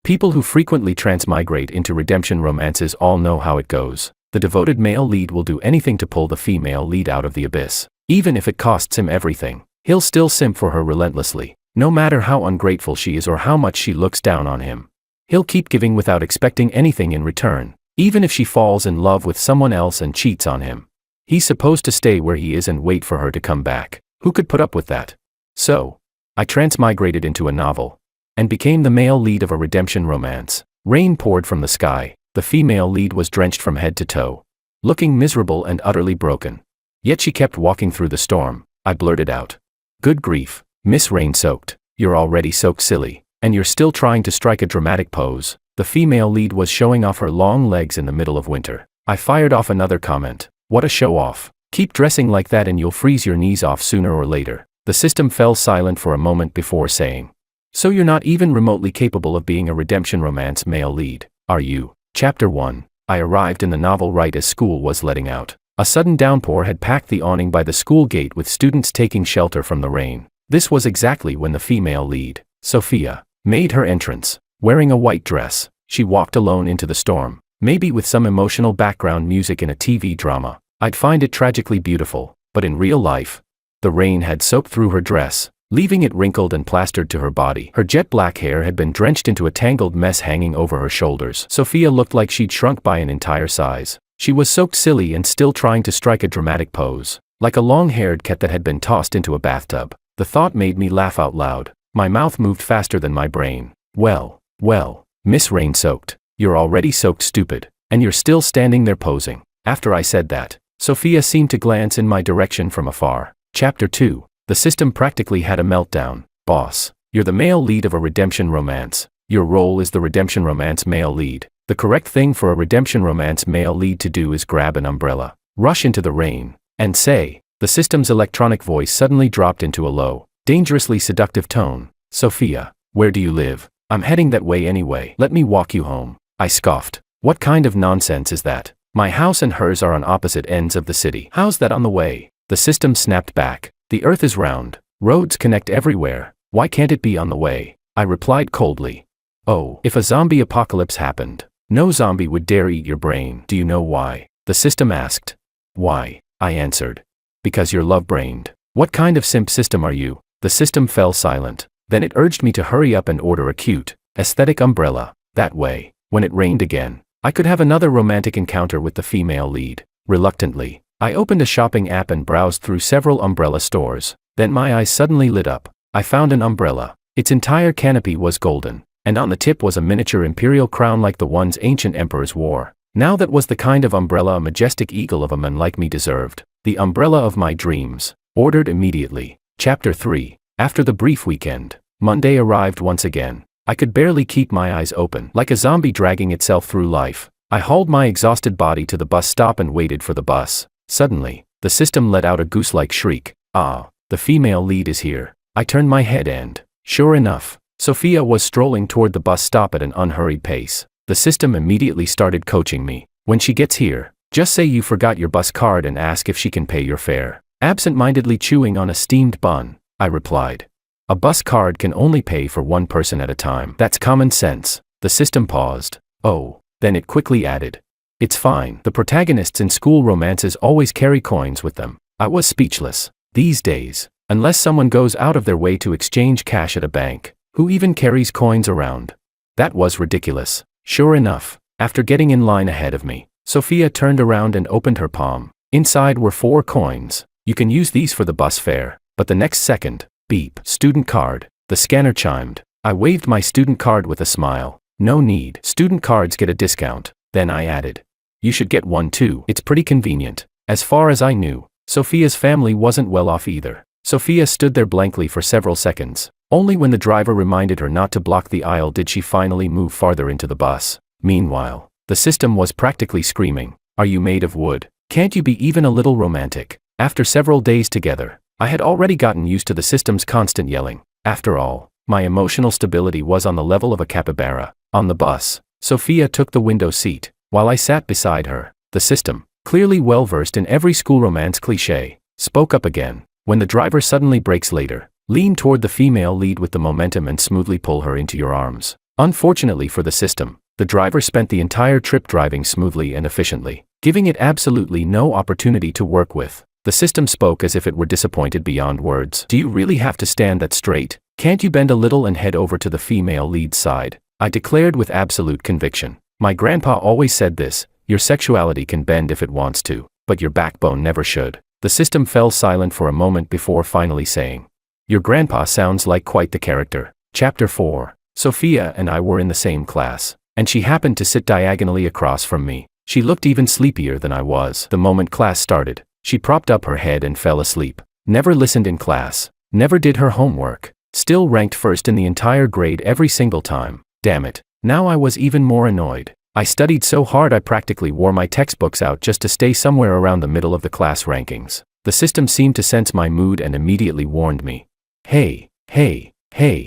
People who frequently transmigrate into redemption romances all know how it goes. The devoted male lead will do anything to pull the female lead out of the abyss. Even if it costs him everything, he'll still simp for her relentlessly, no matter how ungrateful she is or how much she looks down on him. He'll keep giving without expecting anything in return, even if she falls in love with someone else and cheats on him. He's supposed to stay where he is and wait for her to come back. Who could put up with that? So, I transmigrated into a novel, and became the male lead of a redemption romance. Rain poured from the sky. The female lead was drenched from head to toe, looking miserable and utterly broken. Yet she kept walking through the storm. I blurted out, "Good grief, Miss Rain-Soaked, you're already soaked silly, and you're still trying to strike a dramatic pose." The female lead was showing off her long legs in the middle of winter. I fired off another comment. "What a show-off. Keep dressing like that and you'll freeze your knees off sooner or later." The system fell silent for a moment before saying, "So you're not even remotely capable of being a redemption romance male lead, are you?" Chapter 1. I arrived in the novel right as school was letting out. A sudden downpour had packed the awning by the school gate with students taking shelter from the rain. This was exactly when the female lead, Sophia, made her entrance. Wearing a white dress, she walked alone into the storm, maybe with some emotional background music in a TV drama. I'd find it tragically beautiful, but in real life, the rain had soaked through her dress, leaving it wrinkled and plastered to her body. Her jet black hair had been drenched into a tangled mess hanging over her shoulders. Sophia looked like she'd shrunk by an entire size. She was soaked silly and still trying to strike a dramatic pose, like a long-haired cat that had been tossed into a bathtub. The thought made me laugh out loud. My mouth moved faster than my brain. Well, Miss Rain-Soaked, you're already soaked stupid, and you're still standing there posing." After I said that, Sophia seemed to glance in my direction from afar. Chapter 2. The system practically had a meltdown. "Boss, you're the male lead of a redemption romance. Your role is the redemption romance male lead. The correct thing for a redemption romance male lead to do is grab an umbrella, rush into the rain, and say," the system's electronic voice suddenly dropped into a low, dangerously seductive tone, "Sophia, where do you live? I'm heading that way anyway. Let me walk you home." I scoffed. "What kind of nonsense is that? My house and hers are on opposite ends of the city. How's that on the way?" The system snapped back. "The earth is round. Roads connect everywhere. Why can't it be on the way?" I replied coldly. "Oh, if a zombie apocalypse happened, no zombie would dare eat your brain. Do you know why?" the system asked. "Why?" I answered. "Because you're love-brained." "What kind of simp system are you?" The system fell silent. Then it urged me to hurry up and order a cute, aesthetic umbrella. That way, when it rained again, I could have another romantic encounter with the female lead. Reluctantly, I opened a shopping app and browsed through several umbrella stores. Then my eyes suddenly lit up. I found an umbrella. Its entire canopy was golden, and on the tip was a miniature imperial crown like the ones ancient emperors wore. Now that was the kind of umbrella a majestic eagle of a man like me deserved. The umbrella of my dreams. Ordered immediately. Chapter 3. After the brief weekend, Monday arrived once again. I could barely keep my eyes open. Like a zombie dragging itself through life, I hauled my exhausted body to the bus stop and waited for the bus. Suddenly, the system let out a goose-like shriek. "Ah, the female lead is here." I turned my head and, sure enough, Sophia was strolling toward the bus stop at an unhurried pace. The system immediately started coaching me. "When she gets here, just say you forgot your bus card and ask if she can pay your fare." Absent-mindedly chewing on a steamed bun, I replied. "A bus card can only pay for one person at a time. That's common sense." The system paused. "Oh," then it quickly added, "It's fine. The protagonists in school romances always carry coins with them." I was speechless. These days, unless someone goes out of their way to exchange cash at a bank, who even carries coins around? That was ridiculous. Sure enough, after getting in line ahead of me, Sophia turned around and opened her palm. Inside were 4 coins. "You can use these for the bus fare." But the next second, beep, student card. The scanner chimed. I waved my student card with a smile. "No need. Student cards get a discount." Then I added, "You should get one too. It's pretty convenient." As far as I knew, Sophia's family wasn't well off either. Sophia stood there blankly for several seconds. Only when the driver reminded her not to block the aisle did she finally move farther into the bus. Meanwhile, the system was practically screaming, "Are you made of wood? Can't you be even a little romantic?" After several days together, I had already gotten used to the system's constant yelling. After all, my emotional stability was on the level of a capybara. On the bus, Sophia took the window seat, while I sat beside her. The system, clearly well versed in every school romance cliché, spoke up again. "When the driver suddenly brakes later, lean toward the female lead with the momentum and smoothly pull her into your arms. Unfortunately for the system, the driver spent the entire trip driving smoothly and efficiently, giving it absolutely no opportunity to work with. The system spoke as if it were disappointed beyond words. Do you really have to stand that straight? Can't you bend a little and head over to the female lead's side? I declared with absolute conviction. My grandpa always said this, your sexuality can bend if it wants to, but your backbone never should. The system fell silent for a moment before finally saying, your grandpa sounds like quite the character. Chapter 4. Sophia and I were in the same class, and she happened to sit diagonally across from me. She looked even sleepier than I was. The moment class started, she propped up her head and fell asleep. Never listened in class, never did her homework, still ranked first in the entire grade every single time. Damn it. Now I was even more annoyed. I studied so hard I practically wore my textbooks out just to stay somewhere around the middle of the class rankings. The system seemed to sense my mood and immediately warned me. Hey,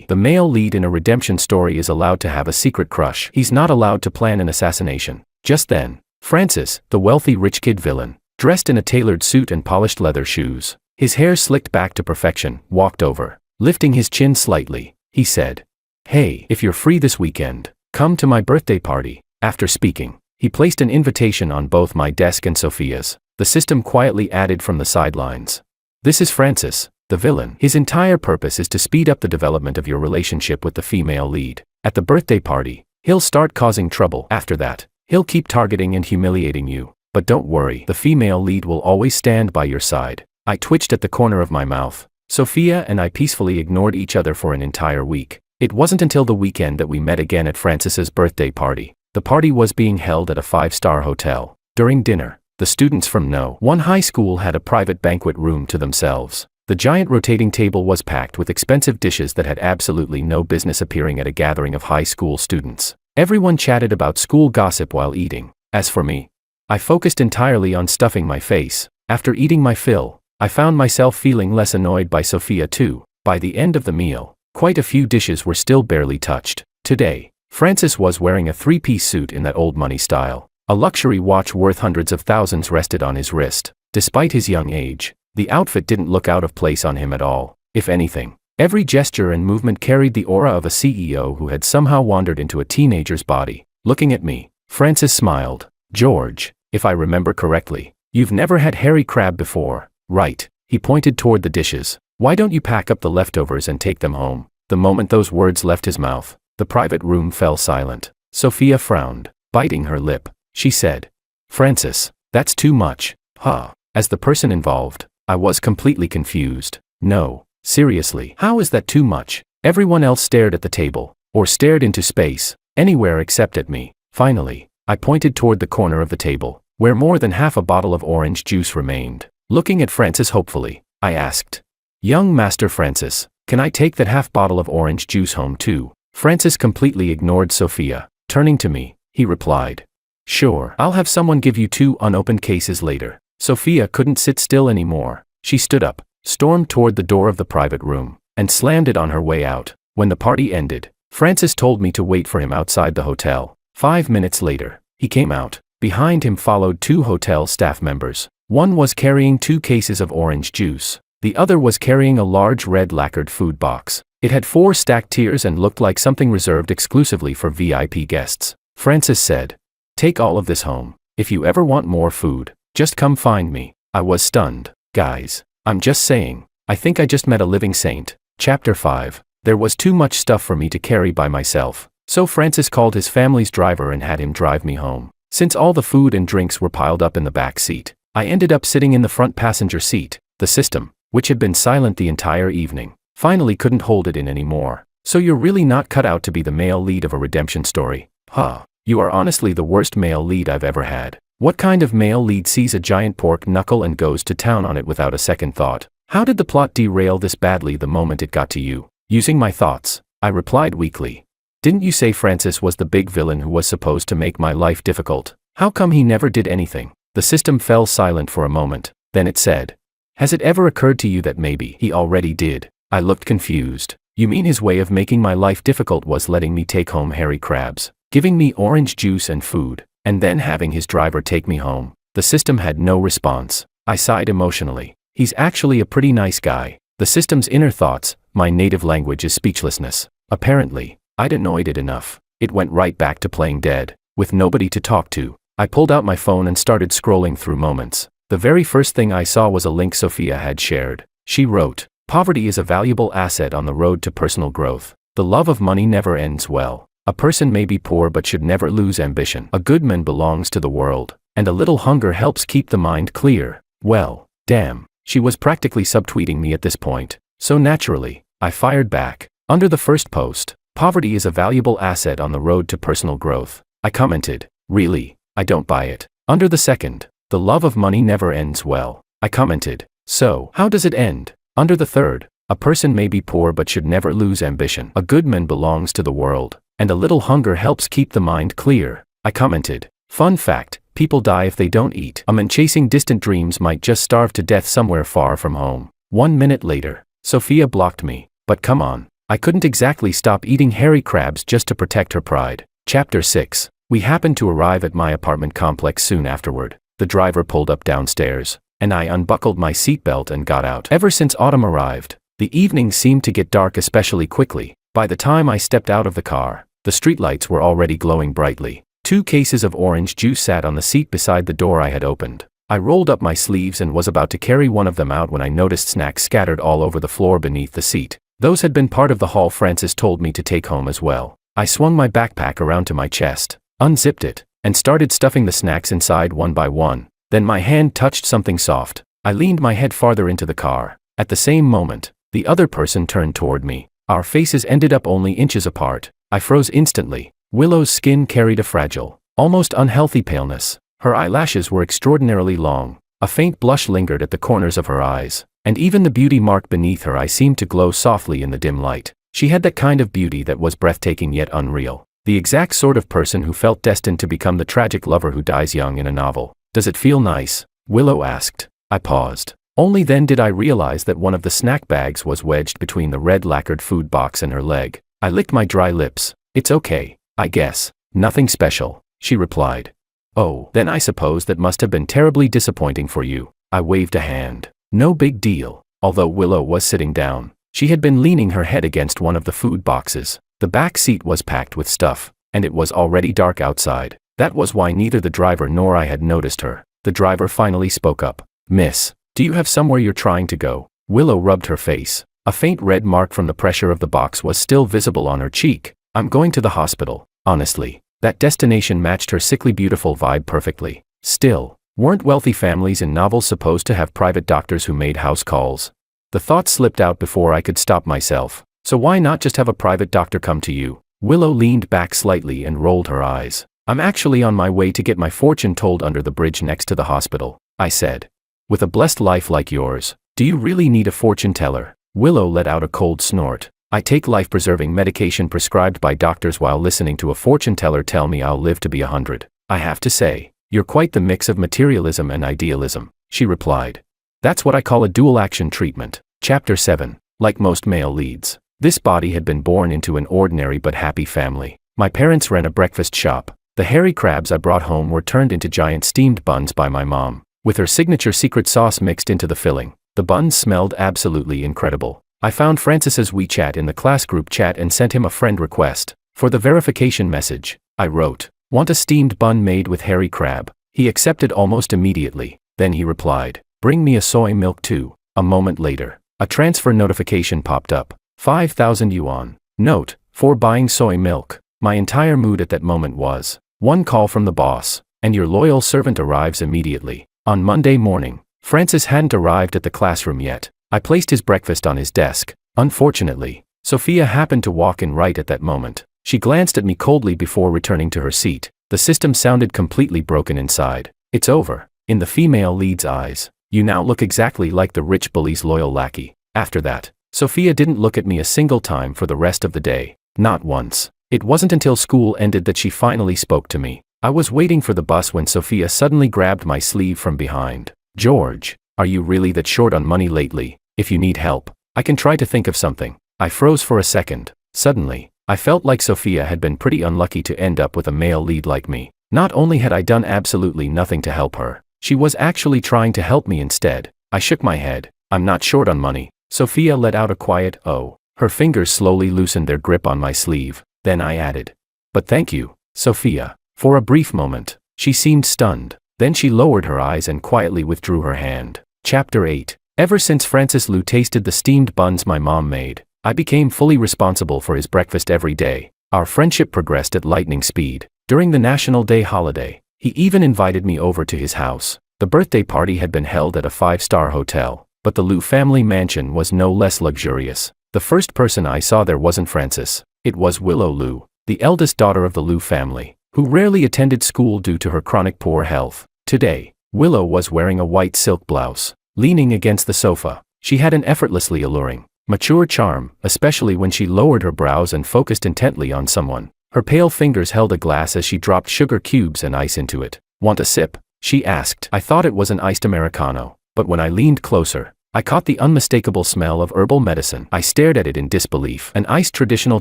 the male lead in a redemption story is allowed to have a secret crush. He's not allowed to plan an assassination. Just then, Francis, the wealthy rich kid villain, dressed in a tailored suit and polished leather shoes, his hair slicked back to perfection, walked over. Lifting his chin slightly, he said, hey, if you're free this weekend, come to my birthday party. After speaking, he placed an invitation on both my desk and Sophia's. The system quietly added from the sidelines. This is Francis, the villain. His entire purpose is to speed up the development of your relationship with the female lead. At the birthday party, he'll start causing trouble. After that, he'll keep targeting and humiliating you. But don't worry, the female lead will always stand by your side. I twitched at the corner of my mouth. Sophia and I peacefully ignored each other for an entire week. It wasn't until the weekend that we met again at Francis's birthday party. The party was being held at a 5-star hotel. During dinner, the students from No. 1 high school had a private banquet room to themselves. The giant rotating table was packed with expensive dishes that had absolutely no business appearing at a gathering of high school students. Everyone chatted about school gossip while eating. As for me, I focused entirely on stuffing my face. After eating my fill, I found myself feeling less annoyed by Sophia too. By the end of the meal, quite a few dishes were still barely touched. Today, Francis was wearing a 3-piece suit in that old money style. A luxury watch worth hundreds of thousands rested on his wrist. Despite his young age, the outfit didn't look out of place on him at all. If anything, every gesture and movement carried the aura of a CEO who had somehow wandered into a teenager's body. Looking at me, Francis smiled. George, if I remember correctly, you've never had hairy crab before, right? He pointed toward the dishes. Why don't you pack up the leftovers and take them home? The moment those words left his mouth, the private room fell silent. Sophia frowned, biting her lip. She said, Francis, that's too much. Huh. As the person involved, I was completely confused. No, seriously, how is that too much? Everyone else stared at the table, or stared into space, anywhere except at me. Finally, I pointed toward the corner of the table, where more than half a bottle of orange juice remained. Looking at Francis hopefully, I asked, young Master Francis, can I take that half bottle of orange juice home too? Francis completely ignored Sophia. Turning to me, he replied, sure, I'll have someone give you 2 unopened cases later. Sophia couldn't sit still anymore. She stood up, stormed toward the door of the private room, and slammed it on her way out. When the party ended, Francis told me to wait for him outside the hotel. 5 minutes later, he came out. Behind him followed 2 hotel staff members. One was carrying 2 cases of orange juice. The other was carrying a large red lacquered food box. It had 4 stacked tiers and looked like something reserved exclusively for VIP guests. Francis said, take all of this home. If you ever want more food, just come find me. I was stunned. Guys, I'm just saying, I think I just met a living saint. Chapter 5. There was too much stuff for me to carry by myself, so Francis called his family's driver and had him drive me home. Since all the food and drinks were piled up in the back seat, I ended up sitting in the front passenger seat. The system, which had been silent the entire evening, finally couldn't hold it in anymore. So you're really not cut out to be the male lead of a redemption story? Huh. You are honestly the worst male lead I've ever had. What kind of male lead sees a giant pork knuckle and goes to town on it without a second thought? How did the plot derail this badly the moment it got to you? Using my thoughts, I replied weakly. Didn't you say Francis was the big villain who was supposed to make my life difficult? How come he never did anything? The system fell silent for a moment. Then it said, has it ever occurred to you that maybe he already did? I looked confused. You mean his way of making my life difficult was letting me take home hairy crabs, giving me orange juice and food, and then having his driver take me home? The system had no response. I sighed emotionally. He's actually a pretty nice guy. The system's inner thoughts, my native language is speechlessness. Apparently, I'd annoyed it enough. it went right back to playing dead. With nobody to talk to, I pulled out my phone and started scrolling through moments. The very first thing I saw was a link Sophia had shared. She wrote, "Poverty is a valuable asset on the road to personal growth. The love of money never ends well. A person may be poor but should never lose ambition. A good man belongs to the world, and a little hunger helps keep the mind clear." Well, damn, she was practically subtweeting me at this point. So naturally, I fired back. Under the first post, "Poverty is a valuable asset on the road to personal growth," I commented, "Really? I don't buy it." Under the second, "The love of money never ends well," I commented, "So, how does it end?" Under the third, "A person may be poor but should never lose ambition. A good man belongs to the world, and a little hunger helps keep the mind clear," I commented, "Fun fact, people die if they don't eat. A man chasing distant dreams might just starve to death somewhere far from home." 1 minute later, Sophia blocked me. But come on, I couldn't exactly stop eating hairy crabs just to protect her pride. Chapter 6. We happened to arrive at my apartment complex soon afterward. The driver pulled up downstairs, and I unbuckled my seatbelt and got out. Ever since autumn arrived, the evening seemed to get dark especially quickly. By the time I stepped out of the car, the streetlights were already glowing brightly. 2 cases of orange juice sat on the seat beside the door I had opened. I rolled up my sleeves and was about to carry one of them out when I noticed snacks scattered all over the floor beneath the seat. Those had been part of the haul Francis told me to take home as well. I swung my backpack around to my chest, unzipped it, and started stuffing the snacks inside one by one. Then my hand touched something soft. I leaned my head farther into the car. At the same moment, the other person turned toward me. Our faces ended up only inches apart. I froze instantly. Willow's skin carried a fragile, almost unhealthy paleness. Her eyelashes were extraordinarily long. A faint blush lingered at the corners of her eyes, and even the beauty mark beneath her eye seemed to glow softly in the dim light. She had that kind of beauty that was breathtaking yet unreal. The exact sort of person who felt destined to become the tragic lover who dies young in a novel. "Does it feel nice?" Willow asked. I paused. Only then did I realize that one of the snack bags was wedged between the red lacquered food box and her leg. I licked my dry lips. "It's okay, I guess. Nothing special," she replied. "Oh, then I suppose that must have been terribly disappointing for you." I waved a hand. "No big deal." Although Willow was sitting down, she had been leaning her head against one of the food boxes. The back seat was packed with stuff, and it was already dark outside. That was why neither the driver nor I had noticed her. The driver finally spoke up. "Miss, do you have somewhere you're trying to go?" Willow rubbed her face. A faint red mark from the pressure of the box was still visible on her cheek. "I'm going to the hospital." Honestly, that destination matched her sickly beautiful vibe perfectly. Still, weren't wealthy families in novels supposed to have private doctors who made house calls? The thought slipped out before I could stop myself. So why not just have a private doctor come to you? Willow leaned back slightly and rolled her eyes. "I'm actually on my way to get my fortune told under the bridge next to the hospital," I said. "With a blessed life like yours, do you really need a fortune teller?" Willow let out a cold snort. "I take life-preserving medication prescribed by doctors while listening to a fortune teller tell me I'll live to be 100. I have to say, you're quite the mix of materialism and idealism," she replied. "That's what I call a dual-action treatment." Chapter 7. Like most male leads, this body had been born into an ordinary but happy family. My parents ran a breakfast shop. The hairy crabs I brought home were turned into giant steamed buns by my mom, with her signature secret sauce mixed into the filling. The buns smelled absolutely incredible. I found Francis's WeChat in the class group chat and sent him a friend request. For the verification message, I wrote, "Want a steamed bun made with hairy crab?" He accepted almost immediately. Then he replied, "Bring me a soy milk too." A moment later, a transfer notification popped up. 5,000 yuan. Note, for buying soy milk. My entire mood at that moment was, one call from the boss, and your loyal servant arrives immediately. On Monday morning, Francis hadn't arrived at the classroom yet. I placed his breakfast on his desk. Unfortunately, Sophia happened to walk in right at that moment. She glanced at me coldly before returning to her seat. The system sounded completely broken inside. "It's over." In the female lead's eyes, "You now look exactly like the rich bully's loyal lackey." After that, Sophia didn't look at me a single time for the rest of the day. Not once. It wasn't until school ended that she finally spoke to me. I was waiting for the bus when Sophia suddenly grabbed my sleeve from behind. "George, are you really that short on money lately? If you need help, I can try to think of something." I froze for a second. Suddenly, I felt like Sophia had been pretty unlucky to end up with a male lead like me. Not only had I done absolutely nothing to help her, she was actually trying to help me instead. I shook my head. "I'm not short on money." Sophia let out a quiet "oh." Her fingers slowly loosened their grip on my sleeve. Then I added, But thank you, Sophia. For a brief moment, she seemed stunned. Then she lowered her eyes and quietly withdrew her hand. Chapter 8. Ever since Francis Liu tasted the steamed buns my mom made, I became fully responsible for his breakfast every day. Our friendship progressed at lightning speed. During the National Day holiday, he even invited me over to his house. The birthday party had been held at a 5-star hotel, but the Liu family mansion was no less luxurious. The first person I saw there wasn't Francis. It was Willow Liu, the eldest daughter of the Liu family, who rarely attended school due to her chronic poor health. Today, Willow was wearing a white silk blouse. Leaning against the sofa, she had an effortlessly alluring, mature charm, especially when she lowered her brows and focused intently on someone. Her pale fingers held a glass as she dropped sugar cubes and ice into it. "Want a sip?" she asked. I thought it was an iced Americano, but when I leaned closer, I caught the unmistakable smell of herbal medicine. I stared at it in disbelief. An iced traditional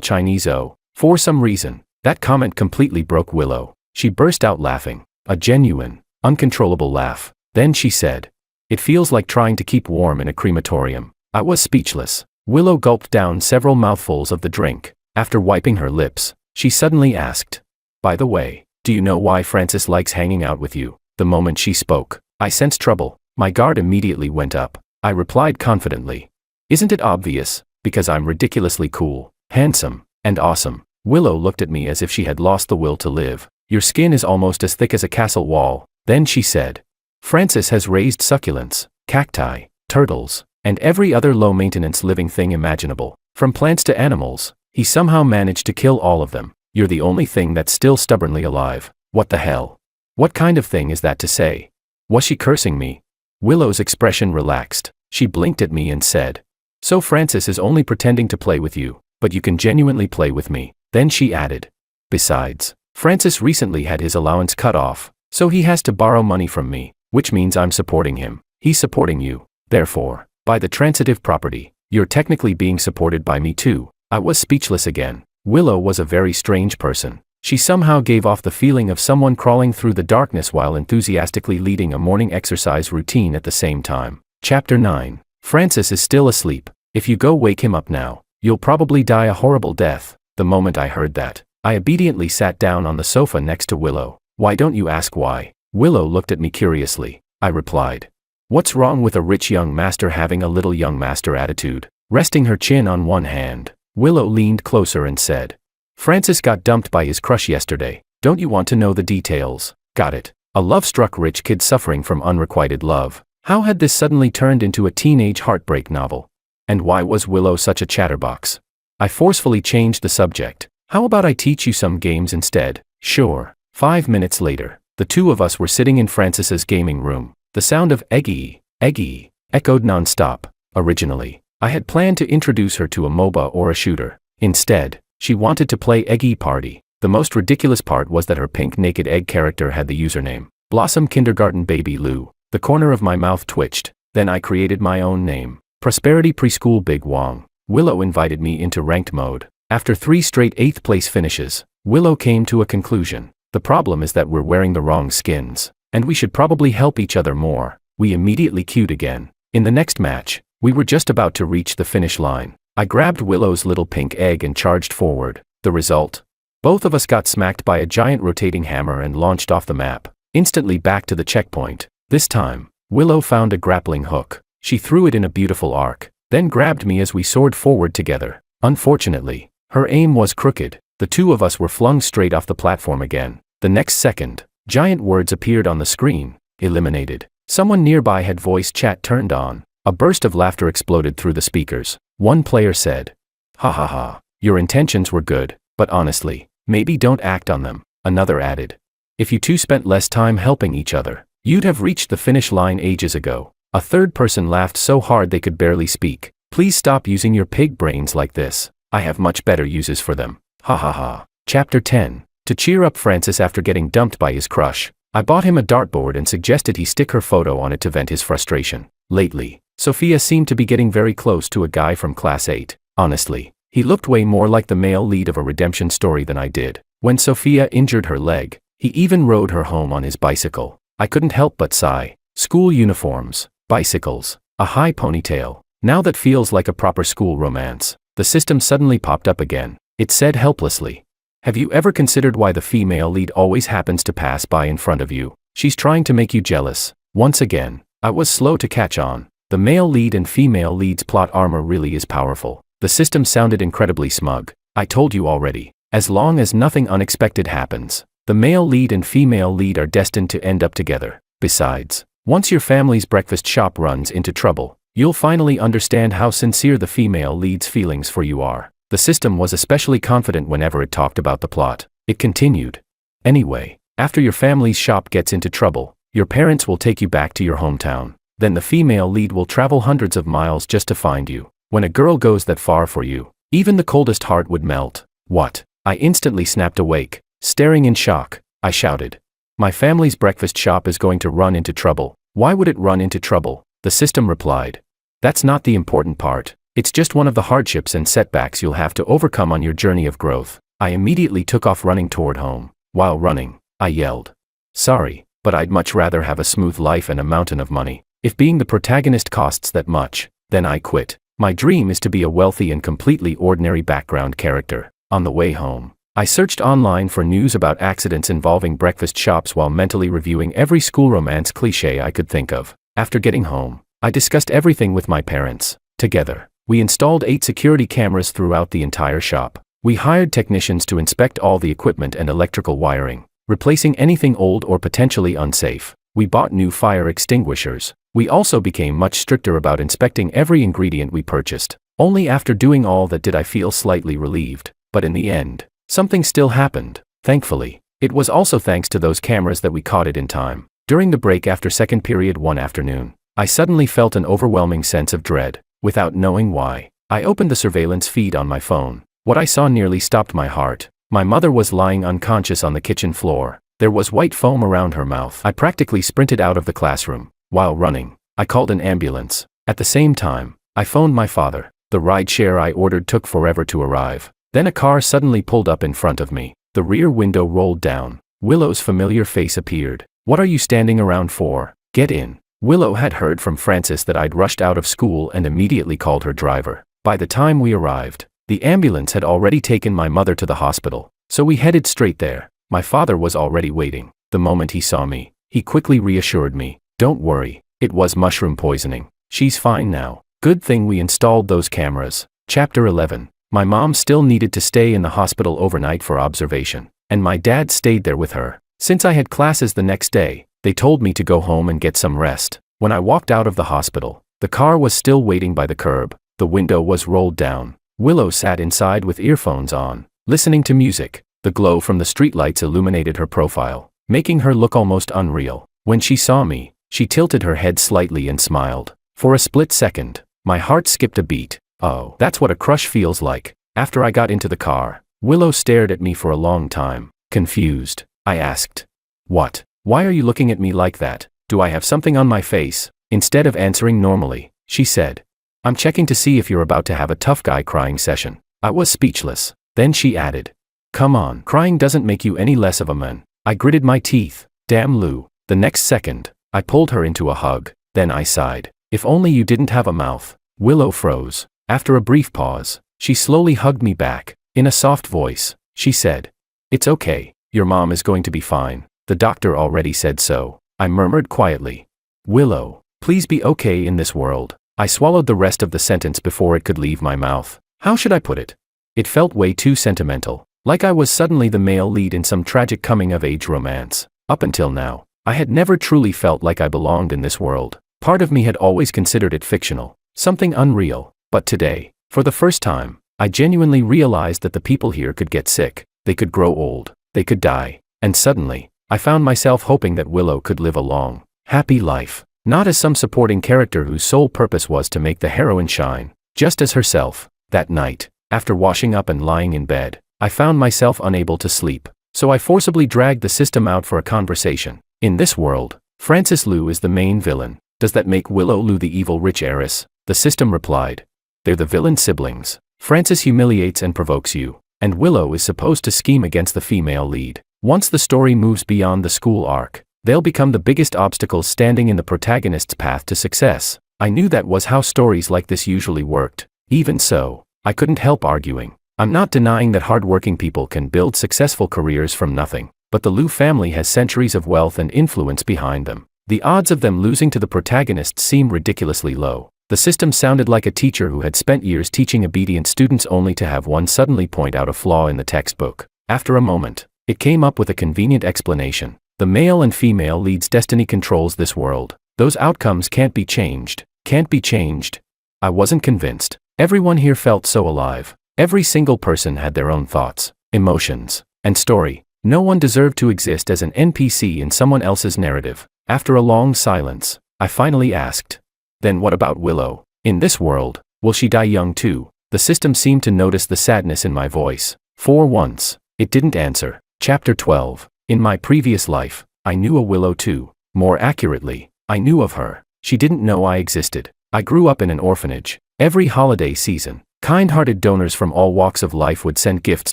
Chinese O. For some reason, that comment completely broke Willow. She burst out laughing, a genuine, uncontrollable laugh. Then she said, "It feels like trying to keep warm in a crematorium." I was speechless. Willow gulped down several mouthfuls of the drink. After wiping her lips, she suddenly asked, "By the way, do you know why Francis likes hanging out with you?" The moment she spoke, I sensed trouble. My guard immediately went up. I replied confidently, "Isn't it obvious? Because I'm ridiculously cool, handsome, and awesome." Willow looked at me as if she had lost the will to live. "Your skin is almost as thick as a castle wall." Then she said, "Francis has raised succulents, cacti, turtles, and every other low-maintenance living thing imaginable. From plants to animals, he somehow managed to kill all of them. You're the only thing that's still stubbornly alive. What the hell? What kind of thing is that to say?" Was she cursing me? Willow's expression relaxed. She blinked at me and said, "So Francis is only pretending to play with you, but you can genuinely play with me." Then she added, "Besides, Francis recently had his allowance cut off, so he has to borrow money from me, which means I'm supporting him. He's supporting you. Therefore, by the transitive property, you're technically being supported by me too." I was speechless again. Willow was a very strange person. She somehow gave off the feeling of someone crawling through the darkness while enthusiastically leading a morning exercise routine at the same time. Chapter 9. Francis is still asleep. If you go wake him up now, you'll probably die a horrible death. The moment I heard that, I obediently sat down on the sofa next to Willow. "Why don't you ask why?" Willow looked at me curiously. I replied, "What's wrong with a rich young master having a little young master attitude?" Resting her chin on one hand, Willow leaned closer and said, "Francis got dumped by his crush yesterday. Don't you want to know the details?" Got it. A love-struck rich kid suffering from unrequited love. How had this suddenly turned into a teenage heartbreak novel? And why was Willow such a chatterbox? I forcefully changed the subject. "How about I teach you some games instead?" "Sure." 5 minutes later, the two of us were sitting in Francis's gaming room. The sound of eggy, echoed non-stop. Originally, I had planned to introduce her to a MOBA or a shooter. Instead, she wanted to play Eggy Party. The most ridiculous part was that her pink naked egg character had the username, Blossom Kindergarten Baby Lou. The corner of my mouth twitched. Then I created my own name, Prosperity Preschool Big Wong. Willow invited me into ranked mode. After 3 straight 8th place finishes, Willow came to a conclusion. "The problem is that we're wearing the wrong skins, and we should probably help each other more." We immediately queued again. In the next match, we were just about to reach the finish line. I grabbed Willow's little pink egg and charged forward. The result? Both of us got smacked by a giant rotating hammer and launched off the map, instantly back to the checkpoint. This time, Willow found a grappling hook. She threw it in a beautiful arc, then grabbed me as we soared forward together. Unfortunately, her aim was crooked. The two of us were flung straight off the platform again. The next second, giant words appeared on the screen. "Eliminated." Someone nearby had voice chat turned on. A burst of laughter exploded through the speakers. One player said, "Ha ha ha, your intentions were good, but honestly, maybe don't act on them." Another added, "If you two spent less time helping each other, you'd have reached the finish line ages ago." A third person laughed so hard they could barely speak. "Please stop using your pig brains like this. I have much better uses for them. Ha ha ha." Chapter 10. To cheer up Francis after getting dumped by his crush, I bought him a dartboard and suggested he stick her photo on it to vent his frustration. Lately, Sophia seemed to be getting very close to a guy from Class 8. Honestly, he looked way more like the male lead of a redemption story than I did. When Sophia injured her leg, he even rode her home on his bicycle. I couldn't help but sigh. School uniforms, bicycles, a high ponytail. Now that feels like a proper school romance. The system suddenly popped up again. It said helplessly, Have you ever considered why the female lead always happens to pass by in front of you? She's trying to make you jealous. Once again, I was slow to catch on. The male lead and female lead's plot armor really is powerful. The system sounded incredibly smug. I told you already. As long as nothing unexpected happens, the male lead and female lead are destined to end up together. Besides, once your family's breakfast shop runs into trouble, you'll finally understand how sincere the female lead's feelings for you are. The system was especially confident whenever it talked about the plot. It continued. Anyway, after your family's shop gets into trouble, your parents will take you back to your hometown. Then the female lead will travel hundreds of miles just to find you. When a girl goes that far for you, even the coldest heart would melt. What? I instantly snapped awake. Staring in shock, I shouted. My family's breakfast shop is going to run into trouble. Why would it run into trouble? The system replied. That's not the important part. It's just one of the hardships and setbacks you'll have to overcome on your journey of growth. I immediately took off running toward home. While running, I yelled. Sorry, but I'd much rather have a smooth life and a mountain of money. If being the protagonist costs that much, then I quit. My dream is to be a wealthy and completely ordinary background character. On the way home, I searched online for news about accidents involving breakfast shops while mentally reviewing every school romance cliché I could think of. After getting home, I discussed everything with my parents. Together, we installed 8 security cameras throughout the entire shop. We hired technicians to inspect all the equipment and electrical wiring, replacing anything old or potentially unsafe. We bought new fire extinguishers. We also became much stricter about inspecting every ingredient we purchased. Only after doing all that did I feel slightly relieved. But in the end, something still happened. Thankfully, it was also thanks to those cameras that we caught it in time. During the break after second period one afternoon, I suddenly felt an overwhelming sense of dread. Without knowing why, I opened the surveillance feed on my phone. What I saw nearly stopped my heart. My mother was lying unconscious on the kitchen floor. There was white foam around her mouth. I practically sprinted out of the classroom. While running, I called an ambulance. At the same time, I phoned my father. The rideshare I ordered took forever to arrive. Then a car suddenly pulled up in front of me. The rear window rolled down. Willow's familiar face appeared. What are you standing around for? Get in. Willow had heard from Francis that I'd rushed out of school and immediately called her driver. By the time we arrived, the ambulance had already taken my mother to the hospital, so we headed straight there. My father was already waiting. The moment he saw me, he quickly reassured me. Don't worry, it was mushroom poisoning. She's fine now. Good thing we installed those cameras. Chapter 11. My mom still needed to stay in the hospital overnight for observation, and my dad stayed there with her. Since I had classes the next day, they told me to go home and get some rest. When I walked out of the hospital, the car was still waiting by the curb. The window was rolled down. Willow sat inside with earphones on, listening to music. The glow from the streetlights illuminated her profile, making her look almost unreal. When she saw me, she tilted her head slightly and smiled. For a split second, my heart skipped a beat. Oh, that's what a crush feels like. After I got into the car, Willow stared at me for a long time. Confused, I asked. What? Why are you looking at me like that? Do I have something on my face? Instead of answering normally, she said, I'm checking to see if you're about to have a tough guy crying session. I was speechless. Then she added, come on, crying doesn't make you any less of a man. I gritted my teeth. Damn Lou. The next second, I pulled her into a hug. Then I sighed. If only you didn't have a mouth. Willow froze. After a brief pause, she slowly hugged me back. In a soft voice, she said, it's okay, your mom is going to be fine. The doctor already said so. I murmured quietly. Willow, please be okay in this world. I swallowed the rest of the sentence before it could leave my mouth. How should I put it? It felt way too sentimental, like I was suddenly the male lead in some tragic coming-of-age romance. Up until now, I had never truly felt like I belonged in this world. Part of me had always considered it fictional, something unreal. But today, for the first time, I genuinely realized that the people here could get sick, they could grow old, they could die, and suddenly, I found myself hoping that Willow could live a long, happy life, not as some supporting character whose sole purpose was to make the heroine shine, just as herself. That night, after washing up and lying in bed, I found myself unable to sleep, so I forcibly dragged the system out for a conversation. In this world, Francis Liu is the main villain. Does that make Willow Liu the evil rich heiress? The system replied. They're the villain siblings. Francis humiliates and provokes you, and Willow is supposed to scheme against the female lead. Once the story moves beyond the school arc, they'll become the biggest obstacles standing in the protagonist's path to success. I knew that was how stories like this usually worked. Even so, I couldn't help arguing. I'm not denying that hardworking people can build successful careers from nothing, but the Liu family has centuries of wealth and influence behind them. The odds of them losing to the protagonists seem ridiculously low. The system sounded like a teacher who had spent years teaching obedient students only to have one suddenly point out a flaw in the textbook. After a moment, it came up with a convenient explanation. The male and female lead's destiny controls this world. Those outcomes can't be changed. Can't be changed. I wasn't convinced. Everyone here felt so alive. Every single person had their own thoughts, emotions, and story. No one deserved to exist as an NPC in someone else's narrative. After a long silence, I finally asked, "Then what about Willow? In this world, will she die young too?" The system seemed to notice the sadness in my voice. For once, it didn't answer. Chapter 12. In my previous life, I knew a Willow too. More accurately, I knew of her. She didn't know I existed. I grew up in an orphanage. Every holiday season, kind-hearted donors from all walks of life would send gifts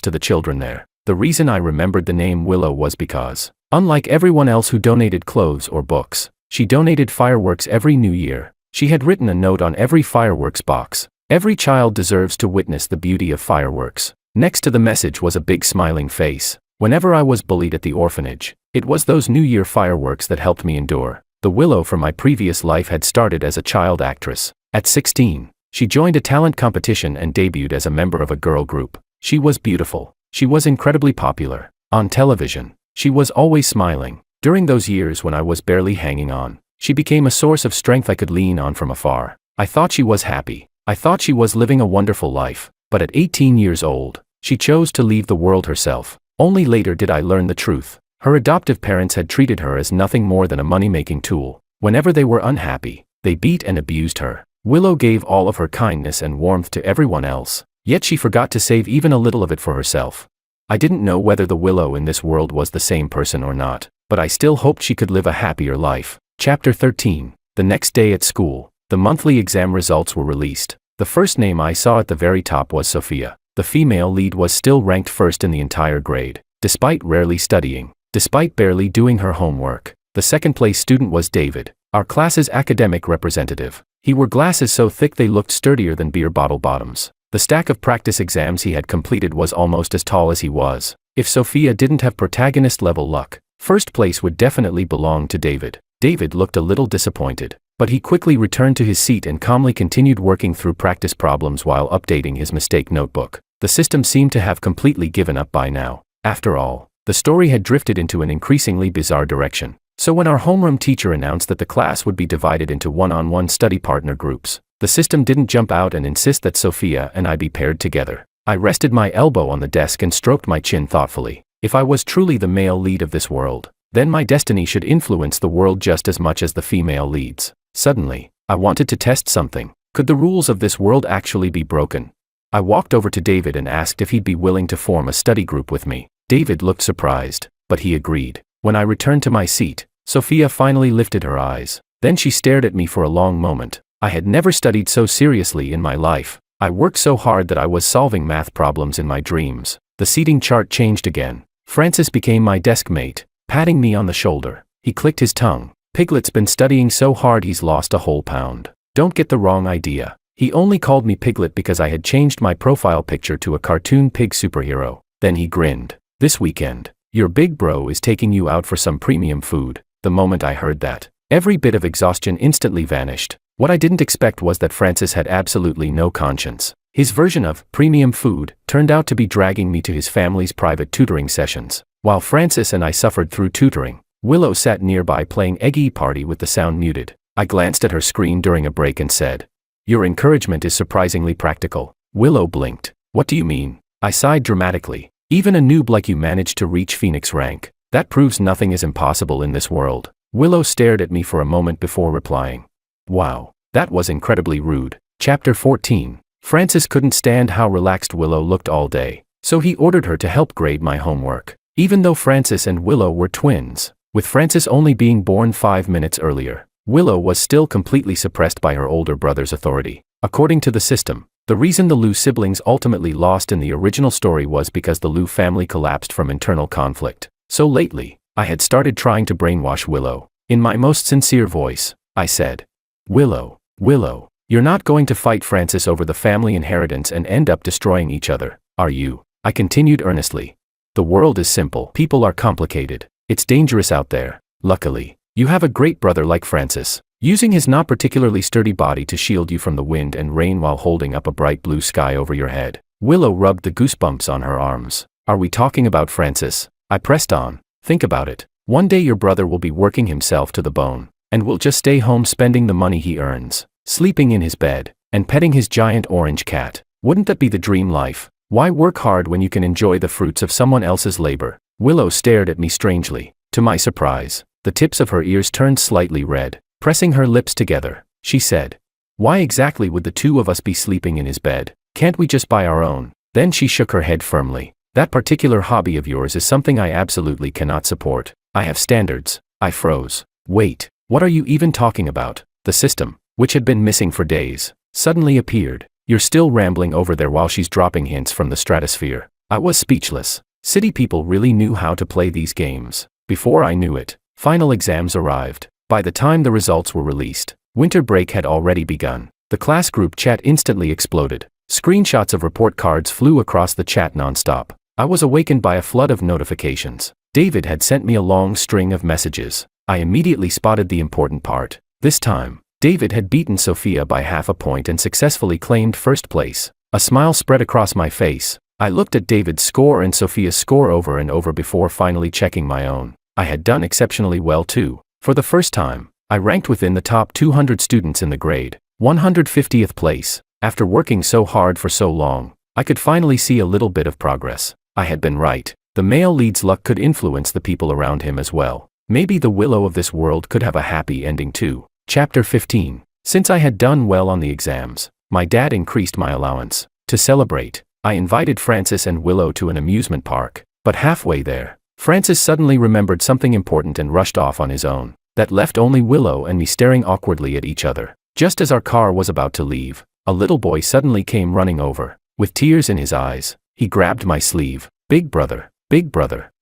to the children there. The reason I remembered the name Willow was because, unlike everyone else who donated clothes or books, she donated fireworks every New Year. She had written a note on every fireworks box. Every child deserves to witness the beauty of fireworks. Next to the message was a big smiling face. Whenever I was bullied at the orphanage, it was those New Year fireworks that helped me endure. The Willow from my previous life had started as a child actress. At 16, she joined a talent competition and debuted as a member of a girl group. She was beautiful. She was incredibly popular. On television, she was always smiling. During those years when I was barely hanging on, she became a source of strength I could lean on from afar. I thought she was happy. I thought she was living a wonderful life. But at 18 years old, she chose to leave the world herself. Only later did I learn the truth. Her adoptive parents had treated her as nothing more than a money-making tool. Whenever they were unhappy, they beat and abused her. Willow gave all of her kindness and warmth to everyone else, yet she forgot to save even a little of it for herself. I didn't know whether the Willow in this world was the same person or not, but I still hoped she could live a happier life. Chapter 13. The next day at school, the monthly exam results were released. The first name I saw at the very top was Sophia. The female lead was still ranked first in the entire grade, despite rarely studying, despite barely doing her homework. The second-place student was David, our class's academic representative. He wore glasses so thick they looked sturdier than beer bottle bottoms. The stack of practice exams he had completed was almost as tall as he was. If Sophia didn't have protagonist-level luck, first place would definitely belong to David. David looked a little disappointed, but he quickly returned to his seat and calmly continued working through practice problems while updating his mistake notebook. The system seemed to have completely given up by now. After all, the story had drifted into an increasingly bizarre direction. So when our homeroom teacher announced that the class would be divided into one-on-one study partner groups, the system didn't jump out and insist that Sophia and I be paired together. I rested my elbow on the desk and stroked my chin thoughtfully. If I was truly the male lead of this world, then my destiny should influence the world just as much as the female leads. Suddenly, I wanted to test something. Could the rules of this world actually be broken? I walked over to David and asked if he'd be willing to form a study group with me. David looked surprised, but he agreed. When I returned to my seat, Sophia finally lifted her eyes. Then she stared at me for a long moment. I had never studied so seriously in my life. I worked so hard that I was solving math problems in my dreams. The seating chart changed again. Francis became my desk mate, patting me on the shoulder. He clicked his tongue. Piglet's been studying so hard he's lost a whole pound. Don't get the wrong idea. He only called me Piglet because I had changed my profile picture to a cartoon pig superhero. Then he grinned. This weekend, your big bro is taking you out for some premium food. The moment I heard that, every bit of exhaustion instantly vanished. What I didn't expect was that Francis had absolutely no conscience. His version of premium food turned out to be dragging me to his family's private tutoring sessions. While Francis and I suffered through tutoring, Willow sat nearby playing Eggy Party with the sound muted. I glanced at her screen during a break and said, "Your encouragement is surprisingly practical." Willow blinked. "What do you mean?" I sighed dramatically. "Even a noob like you managed to reach Phoenix rank. That proves nothing is impossible in this world." Willow stared at me for a moment before replying. Wow, that was incredibly rude. Chapter 14. Francis couldn't stand how relaxed Willow looked all day, so he ordered her to help grade my homework. Even though Francis and Willow were twins, with Francis only being born 5 minutes earlier, Willow was still completely suppressed by her older brother's authority. According to the system, the reason the Liu siblings ultimately lost in the original story was because the Liu family collapsed from internal conflict. So lately, I had started trying to brainwash Willow. In my most sincere voice, I said, Willow, you're not going to fight Francis over the family inheritance and end up destroying each other, are you? I continued earnestly. The world is simple. People are complicated. It's dangerous out there. Luckily, you have a great brother like Francis, using his not particularly sturdy body to shield you from the wind and rain while holding up a bright blue sky over your head. Willow rubbed the goosebumps on her arms. Are we talking about Francis? I pressed on. Think about it. One day your brother will be working himself to the bone, and will just stay home spending the money he earns, sleeping in his bed, and petting his giant orange cat. Wouldn't that be the dream life? Why work hard when you can enjoy the fruits of someone else's labor? Willow stared at me strangely. To my surprise, the tips of her ears turned slightly red. Pressing her lips together, she said, "Why exactly would the two of us be sleeping in his bed? Can't we just buy our own?" Then she shook her head firmly. "That particular hobby of yours is something I absolutely cannot support. I have standards." I froze. Wait, what are you even talking about? The system, which had been missing for days, suddenly appeared. You're still rambling over there while she's dropping hints from the stratosphere. I was speechless. City people really knew how to play these games. Before I knew it, final exams arrived. By the time the results were released, winter break had already begun. The class group chat instantly exploded. Screenshots of report cards flew across the chat nonstop. I was awakened by a flood of notifications. David had sent me a long string of messages. I immediately spotted the important part. This time, David had beaten Sophia by half a point and successfully claimed first place. A smile spread across my face. I looked at David's score and Sophia's score over and over before finally checking my own. I had done exceptionally well too. For the first time, I ranked within the top 200 students in the grade, 150th place. After working so hard for so long, I could finally see a little bit of progress. I had been right. The male lead's luck could influence the people around him as well. Maybe the Willow of this world could have a happy ending too. Chapter 15. Since I had done well on the exams, my dad increased my allowance. To celebrate, I invited Francis and Willow to an amusement park. But halfway there, Francis suddenly remembered something important and rushed off on his own. That left only Willow and me staring awkwardly at each other. Just as our car was about to leave, a little boy suddenly came running over. With tears in his eyes, he grabbed my sleeve. Big brother,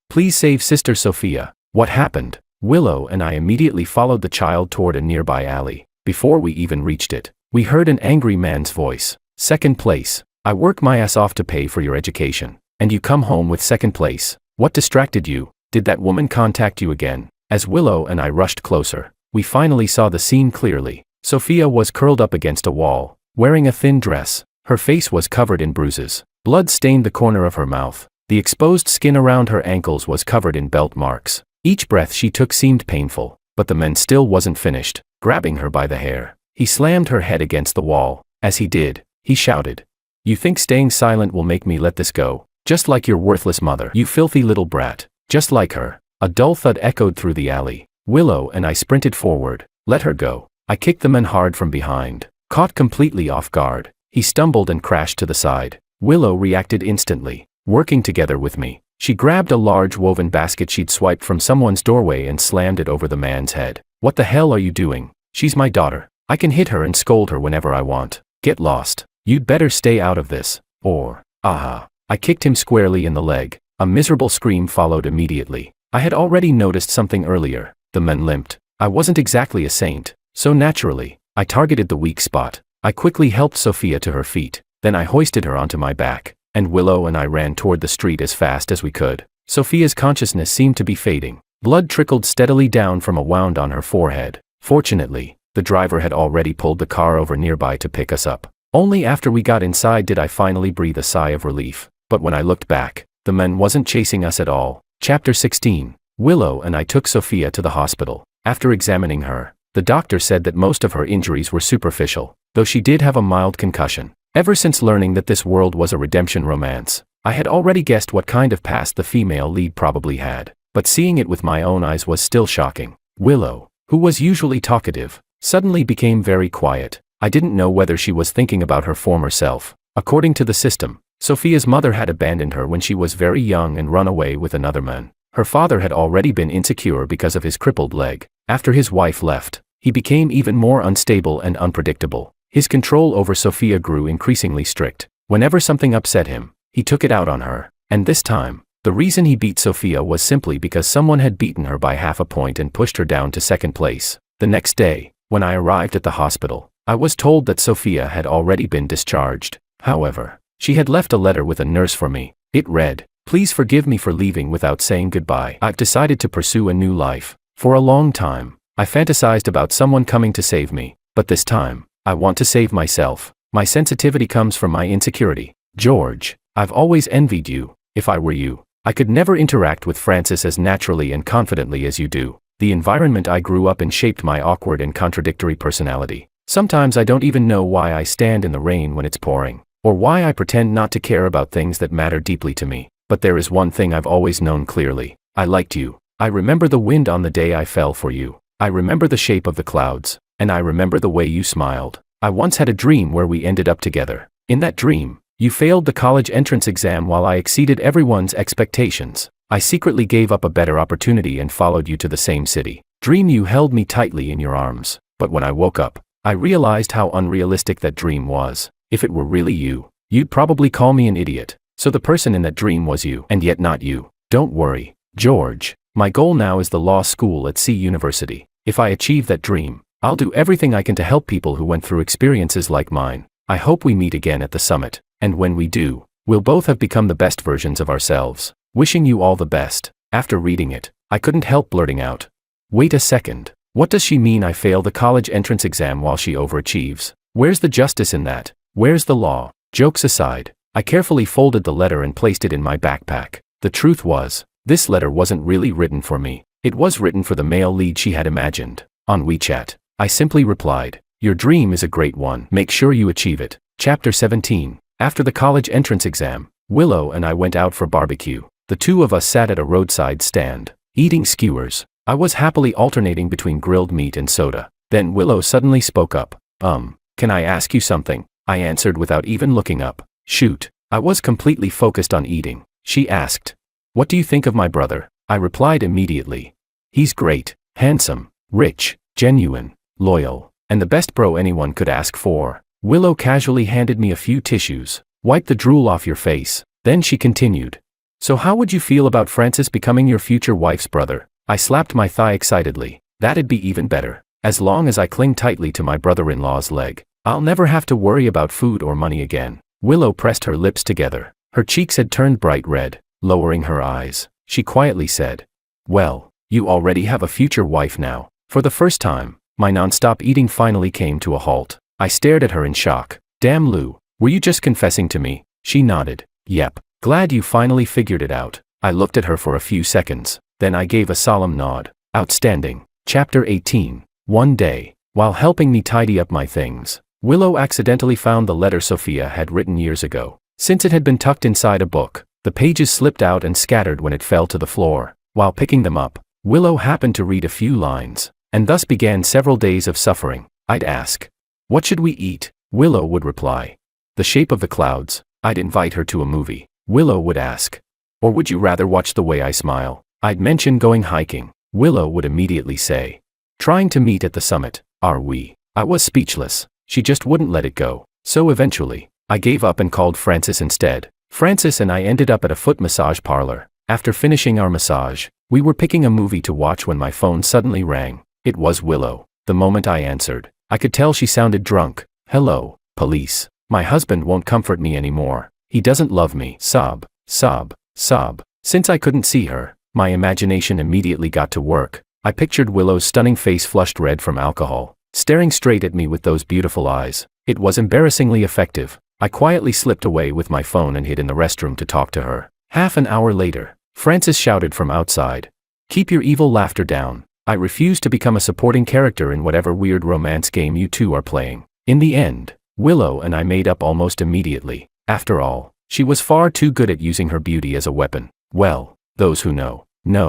please save Sister Sophia." What happened? Willow and I immediately followed the child toward a nearby alley. Before we even reached it, we heard an angry man's voice. "Second place. I work my ass off to pay for your education, and you come home with second place. What distracted you? Did that woman contact you again?" As Willow and I rushed closer, we finally saw the scene clearly. Sophia was curled up against a wall, wearing a thin dress. Her face was covered in bruises. Blood stained the corner of her mouth. The exposed skin around her ankles was covered in belt marks. Each breath she took seemed painful, but the man still wasn't finished. Grabbing her by the hair, he slammed her head against the wall. As he did, he shouted, "You think staying silent will make me let this go? Just like your worthless mother, you filthy little brat. Just like her." A dull thud echoed through the alley. Willow and I sprinted forward. "Let her go." I kicked the man hard from behind. Caught completely off guard, he stumbled and crashed to the side. Willow reacted instantly. Working together with me, she grabbed a large woven basket she'd swiped from someone's doorway and slammed it over the man's head. "What the hell are you doing? She's my daughter. I can hit her and scold her whenever I want. Get lost. You'd better stay out of this. Or, aha." I kicked him squarely in the leg. A miserable scream followed immediately. I had already noticed something earlier. The man limped. I wasn't exactly a saint, so naturally, I targeted the weak spot. I quickly helped Sophia to her feet. Then I hoisted her onto my back, and Willow and I ran toward the street as fast as we could. Sophia's consciousness seemed to be fading. Blood trickled steadily down from a wound on her forehead. Fortunately, the driver had already pulled the car over nearby to pick us up. Only after we got inside did I finally breathe a sigh of relief. But when I looked back, the man wasn't chasing us at all. Chapter 16. Willow and I took Sophia to the hospital. After examining her, the doctor said that most of her injuries were superficial, though she did have a mild concussion. Ever since learning that this world was a redemption romance, I had already guessed what kind of past the female lead probably had, but seeing it with my own eyes was still shocking. Willow, who was usually talkative, suddenly became very quiet. I didn't know whether she was thinking about her former self. According to the system, Sophia's mother had abandoned her when she was very young and run away with another man. Her father had already been insecure because of his crippled leg. After his wife left, he became even more unstable and unpredictable. His control over Sophia grew increasingly strict. Whenever something upset him, he took it out on her. And this time, the reason he beat Sophia was simply because someone had beaten her by half a point and pushed her down to second place. The next day, when I arrived at the hospital, I was told that Sophia had already been discharged. However, She had left a letter with a nurse for me. It read, "Please forgive me for leaving without saying goodbye. I've decided to pursue a new life. For a long time, I fantasized about someone coming to save me, but this time, I want to save myself. My sensitivity comes from my insecurity. George, I've always envied you. If I were you, I could never interact with Francis as naturally and confidently as you do. The environment I grew up in shaped my awkward and contradictory personality. Sometimes I don't even know why I stand in the rain when it's pouring, or why I pretend not to care about things that matter deeply to me. But there is one thing I've always known clearly. I liked you. I remember the wind on the day I fell for you. I remember the shape of the clouds, and I remember the way you smiled. I once had a dream where we ended up together. In that dream, you failed the college entrance exam while I exceeded everyone's expectations. I secretly gave up a better opportunity and followed you to the same city. Dream you held me tightly in your arms, but when I woke up, I realized how unrealistic that dream was. If it were really you, you'd probably call me an idiot. So the person in that dream was you, and yet not you. Don't worry, George. My goal now is the law school at C University. If I achieve that dream, I'll do everything I can to help people who went through experiences like mine. I hope we meet again at the summit, and when we do, we'll both have become the best versions of ourselves. Wishing you all the best. After reading it, I couldn't help blurting out, "Wait a second. What does she mean I fail the college entrance exam while she overachieves? Where's the justice in that? Where's the law?" Jokes aside, I carefully folded the letter and placed it in my backpack. The truth was, this letter wasn't really written for me. It was written for the male lead she had imagined. On WeChat, I simply replied, "Your dream is a great one. Make sure you achieve it." Chapter 17. After the college entrance exam, Willow and I went out for barbecue. The two of us sat at a roadside stand, eating skewers. I was happily alternating between grilled meat and soda. Then Willow suddenly spoke up. Can I ask you something?" I answered without even looking up. "Shoot." I was completely focused on eating. She asked, "What do you think of my brother?" I replied immediately. "He's great, handsome, rich, genuine, loyal, and the best bro anyone could ask for." Willow casually handed me a few tissues. "Wipe the drool off your face." Then she continued, "So how would you feel about Francis becoming your future wife's brother?" I slapped my thigh excitedly. "That'd be even better. As long as I cling tightly to my brother-in-law's leg, I'll never have to worry about food or money again." Willow pressed her lips together. Her cheeks had turned bright red. Lowering her eyes, she quietly said, "Well, you already have a future wife now." For the first time, my non-stop eating finally came to a halt. I stared at her in shock. "Damn Lou, were you just confessing to me?" She nodded. "Yep. Glad you finally figured it out." I looked at her for a few seconds, then I gave a solemn nod. Outstanding. Chapter 18. One day, while helping me tidy up my things, Willow accidentally found the letter Sophia had written years ago. Since it had been tucked inside a book, the pages slipped out and scattered when it fell to the floor. While picking them up, Willow happened to read a few lines, and thus began several days of suffering. I'd ask, "What should we eat?" Willow would reply, "The shape of the clouds." I'd invite her to a movie. Willow would ask, "Or would you rather watch the way I smile?" I'd mention going hiking. Willow would immediately say, "Trying to meet at the summit, are we?" I was speechless. She just wouldn't let it go. So eventually, I gave up and called Francis instead. Francis and I ended up at a foot massage parlor. After finishing our massage, we were picking a movie to watch when my phone suddenly rang. It was Willow. The moment I answered, I could tell she sounded drunk. "Hello, police. My husband won't comfort me anymore. He doesn't love me." Sob, sob, sob. Since I couldn't see her, my imagination immediately got to work. I pictured Willow's stunning face flushed red from alcohol, staring straight at me with those beautiful eyes. It was embarrassingly effective. I quietly slipped away with my phone and hid in the restroom to talk to her. Half an hour later, Francis shouted from outside, "Keep your evil laughter down. I refuse to become a supporting character in whatever weird romance game you two are playing." In the end, Willow and I made up almost immediately. After all, she was far too good at using her beauty as a weapon. Well, those who know, know.